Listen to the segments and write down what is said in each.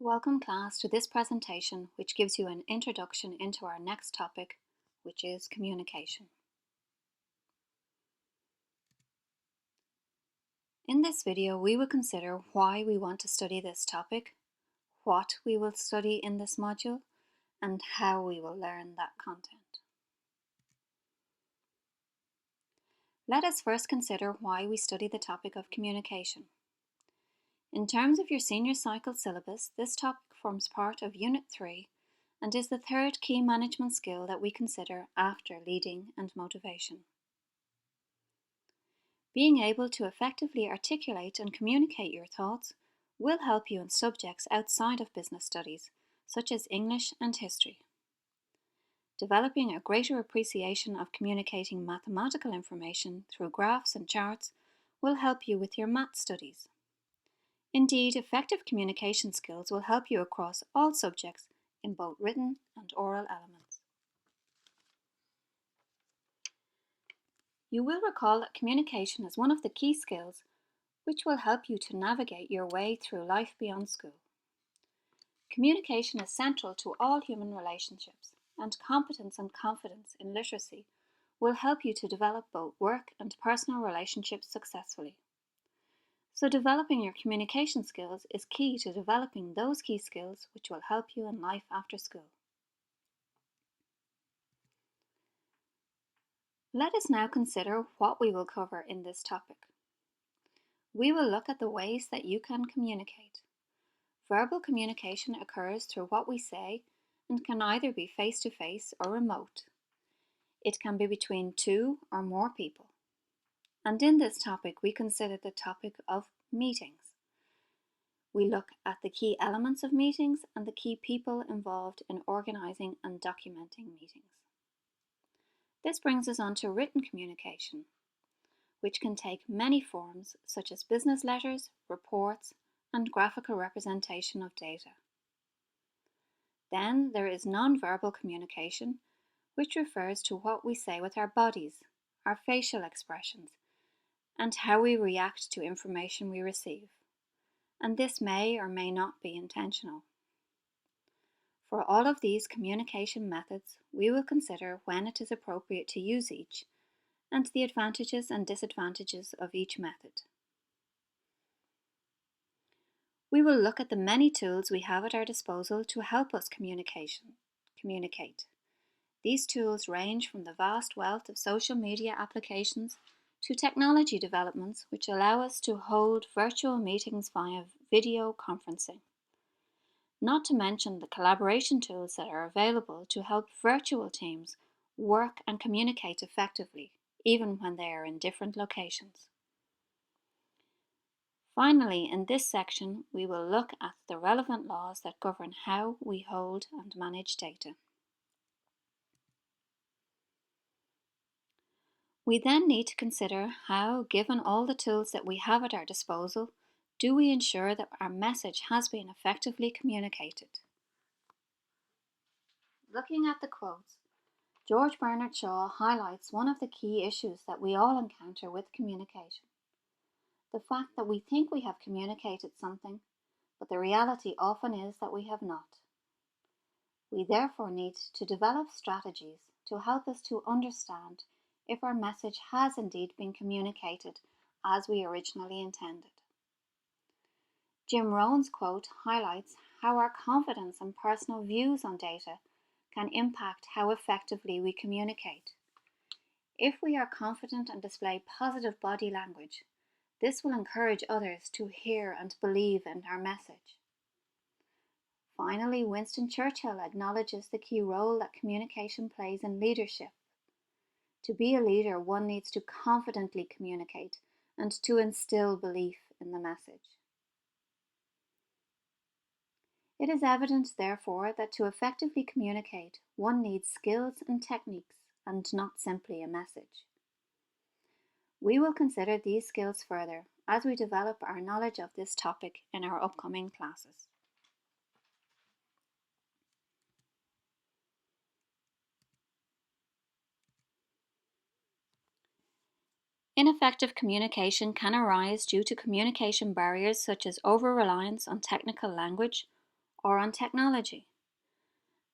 Welcome class to this presentation, which gives you an introduction into our next topic, which is communication. In this video, we will consider why we want to study this topic, what we will study in this module, and how we will learn that content. Let us first consider why we study the topic of communication. In terms of your senior cycle syllabus, this topic forms part of Unit 3 and is the third key management skill that we consider after leading and motivation. Being able to effectively articulate and communicate your thoughts will help you in subjects outside of business studies, such as English and history. Developing a greater appreciation of communicating mathematical information through graphs and charts will help you with your math studies. Indeed, effective communication skills will help you across all subjects in both written and oral elements. You will recall that communication is one of the key skills which will help you to navigate your way through life beyond school. Communication is central to all human relationships, and competence and confidence in literacy will help you to develop both work and personal relationships successfully. So developing your communication skills is key to developing those key skills which will help you in life after school. Let us now consider what we will cover in this topic. We will look at the ways that you can communicate. Verbal communication occurs through what we say and can either be face-to-face or remote. It can be between two or more people. And in this topic, we consider the topic of meetings. We look at the key elements of meetings and the key people involved in organising and documenting meetings. This brings us on to written communication, which can take many forms such as business letters, reports, and graphical representation of data. Then there is non-verbal communication, which refers to what we say with our bodies, our facial expressions, and how we react to information we receive. And this may or may not be intentional. For all of these communication methods, we will consider when it is appropriate to use each, and the advantages and disadvantages of each method. We will look at the many tools we have at our disposal to help us communicate. These tools range from the vast wealth of social media applications to technology developments which allow us to hold virtual meetings via video conferencing. Not to mention the collaboration tools that are available to help virtual teams work and communicate effectively, even when they are in different locations. Finally, in this section, we will look at the relevant laws that govern how we hold and manage data. We then need to consider how, given all the tools that we have at our disposal, do we ensure that our message has been effectively communicated? Looking at the quotes, George Bernard Shaw highlights one of the key issues that we all encounter with communication. The fact that we think we have communicated something, but the reality often is that we have not. We therefore need to develop strategies to help us to understand if our message has indeed been communicated as we originally intended. Jim Rohn's quote highlights how our confidence and personal views on data can impact how effectively we communicate. If we are confident and display positive body language, this will encourage others to hear and believe in our message. Finally, Winston Churchill acknowledges the key role that communication plays in leadership. To be a leader, one needs to confidently communicate and to instill belief in the message. It is evident, therefore, that to effectively communicate, one needs skills and techniques and not simply a message. We will consider these skills further as we develop our knowledge of this topic in our upcoming classes. Ineffective communication can arise due to communication barriers such as over-reliance on technical language or on technology.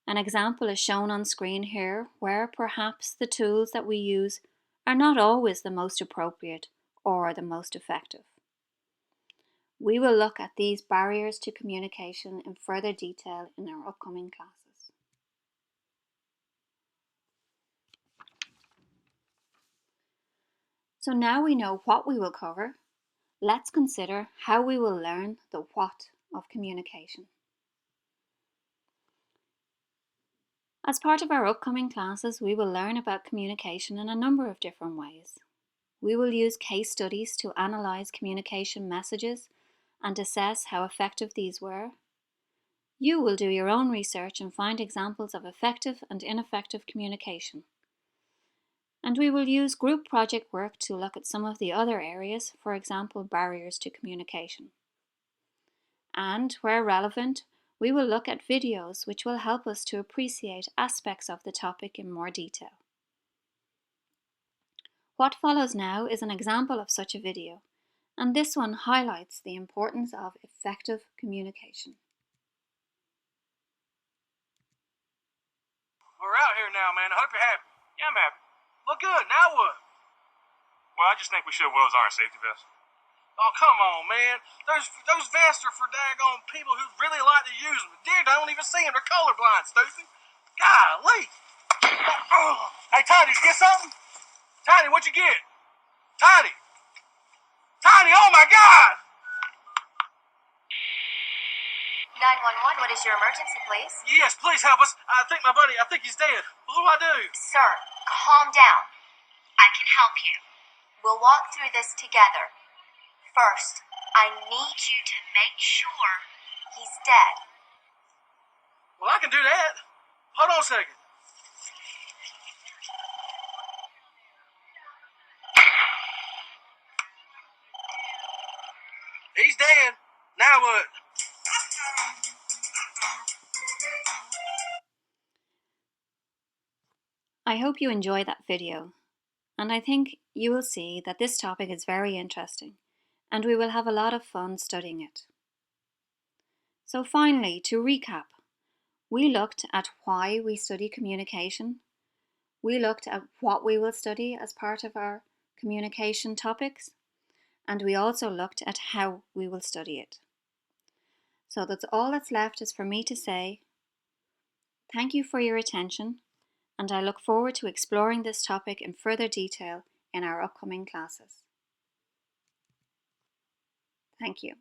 An example is shown on screen here where perhaps the tools that we use are not always the most appropriate or the most effective. We will look at these barriers to communication in further detail in our upcoming classes. So now we know what we will cover, let's consider how we will learn the what of communication. As part of our upcoming classes, we will learn about communication in a number of different ways. We will use case studies to analyse communication messages and assess how effective these were. You will do your own research and find examples of effective and ineffective communication. And we will use group project work to look at some of the other areas, for example, barriers to communication. And, where relevant, we will look at videos which will help us to appreciate aspects of the topic in more detail. What follows now is an example of such a video, and this one highlights the importance of effective communication. We're out here now, man. I hope you're happy. Yeah, I'm happy. Well, good. Now what? Well, I just think we should have Will's iron safety vest. Oh, come on, man. Those vests are for daggone people who really like to use them. Deer don't even see them. They're colorblind, stupid. Golly. Hey, Tiny, did you get something? Tiny, what'd you get? Tiny. Tiny, oh my God! 911, what is your emergency, please? Yes, please help us. I think he's dead. What do I do? Sir, calm down. I can help you. We'll walk through this together. First, I need you to make sure he's dead. Well, I can do that. Hold on a second. He's dead. Now what? I hope you enjoy that video, and I think you will see that this topic is very interesting, and we will have a lot of fun studying it. So finally, to recap, we looked at why we study communication, we looked at what we will study as part of our communication topics, and we also looked at how we will study it. So that's all that's left is for me to say thank you for your attention, and I look forward to exploring this topic in further detail in our upcoming classes. Thank you.